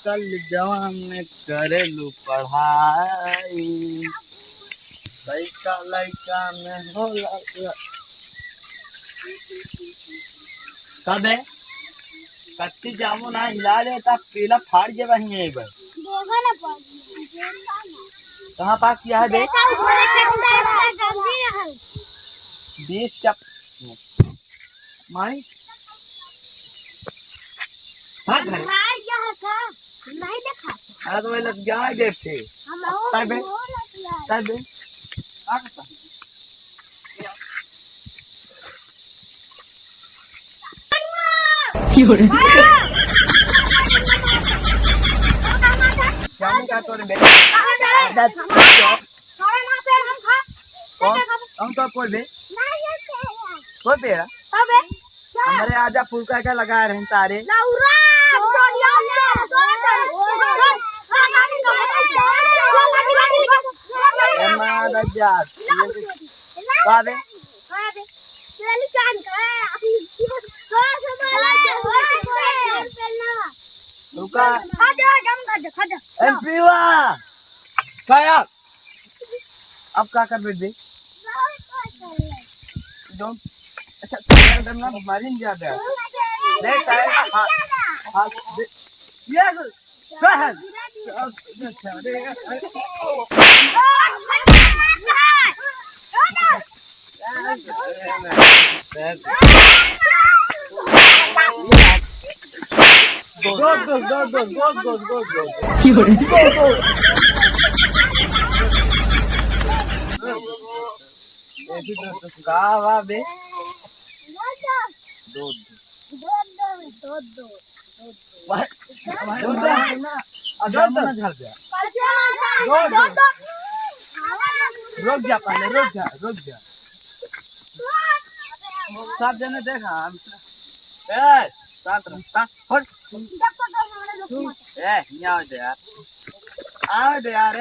कल जवान में करेलू पढ़ाई लइका लइका में होला कबे कच्ची जामुन आ हिला दे तब पीला फाड़ जे वही है बस कहां पास किया है बे 20 चप माई भाग घर नहीं देखा आज वो लग जाए देखते तब तब आका क्यों जाने का तोरे बे हम तो कोई बे कोई बेरा हमारे आजा फूल का क्या लगा रहे हैं तारे अब क्या कर दे अच्छा ना मारी ज्यादा देख बे रुक जा पहले रुक जा सब जने देखा साथ रास्ता हट यहाँ दे यार आओ दे यार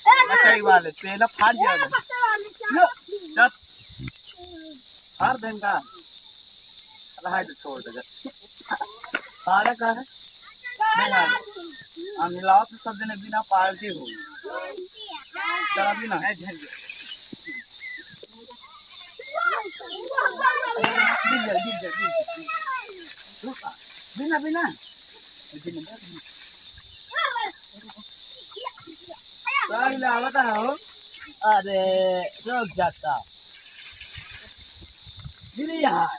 कई वाले पहले फाड़ जा चुप हर दिन का रहा तो छोड़ दे सारा का है हम मिलाओ तो सब जने बिना पार्टी हो चला बिना है झेल बिना बिना आवता हो अरे रुक जाता यार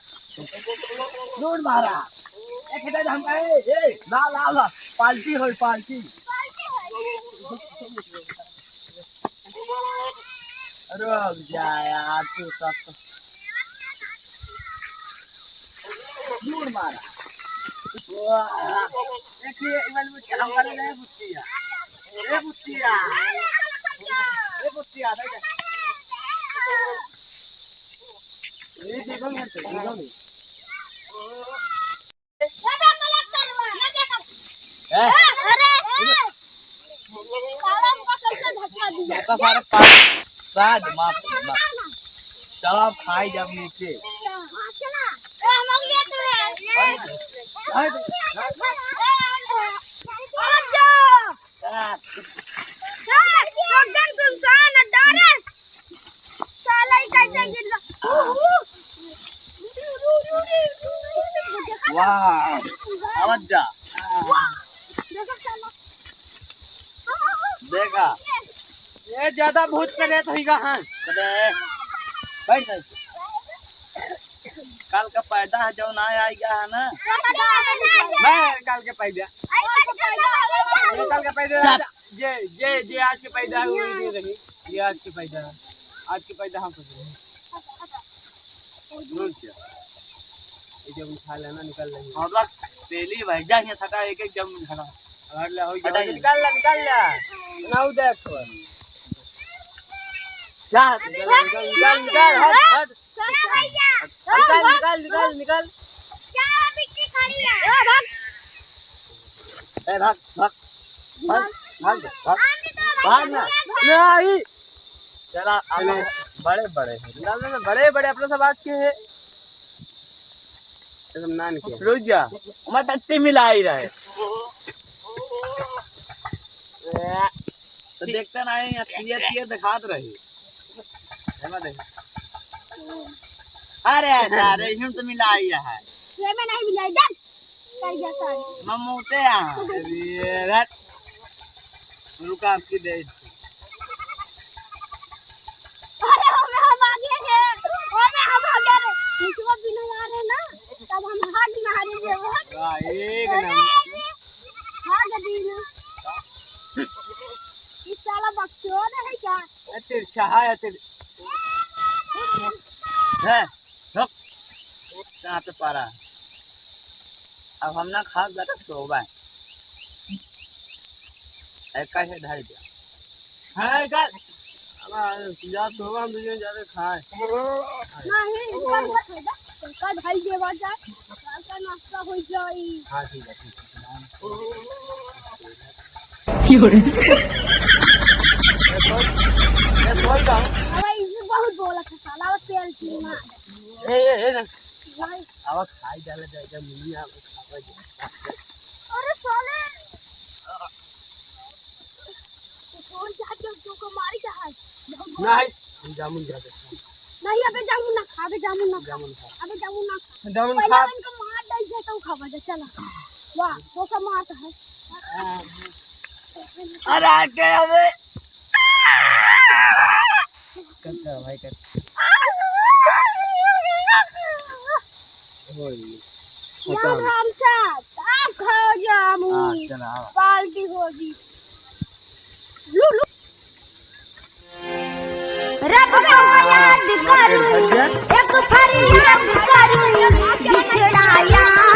दूर मारा हम ला पार्टी हो पार्टी रुक जा यार तू सब दूर मारा देखिए इवन में हम वाले नहीं बुतिया ए बुतिया ये देखो मैं चलो आप खाई जब नीचे देखा ये ज्यादा भूत करे तो ही कहां बैठ कल का पैदा है जो ना आएगा है ना मैं कल के पैदा जे आज के पैदा है वो रही ये आज के पैदा हम जब उठा लेना निकल लेंगे हम लोग पहली भाई जाएंगे थका एक जब खड़ा निकाल ला ना देख निकाल नहीं चला बड़े अपने सब आज के है रुक जा मैं टट्टी मिला ही रहे देखते नहीं ये दिखात रही है ना देख। अरे अरे हम तो मिला आया है ये में नहीं मिला जा कर जाता है ममूते ये रट रुका आपकी दे। अरे हम आ गए थे और हम आ गए इसको बिना आ रहे ना तब हम हाथ मारे थे वाह एक नंबर हां गदीन इस साला बक्सोर है क्या तेरे चाहा तेरे है रुक कहां पे पारा अब हम ना खा जाता तो भाई एक का है ढाई दिया है का अब जा तो हम तुझे ज्यादा खाए नहीं का ढाई दे बाजा का नाश्ता हो जाई हां ठीक है क्यों बोल रहा हूं अरे ये बहुत बोला था साला तेल की मार ए अब खाई डाले जाएगा मिलिया अरे साले कौन जाके को मारी का है नहीं जामुन ज्यादा नहीं अबे जामुन ना खा अबे जामुन ना जामुन खा अबे जामुन ना जामुन पहले खा इनको मार दे जे तो खा बजा चला वाह वो सब मार है अरे आके अबे करता भाई कर यार हम साथ आप खाओ जामुन चला पार्टी होगी लू लू रब को याद करूं एक फरियाद करूं बिछड़ा यार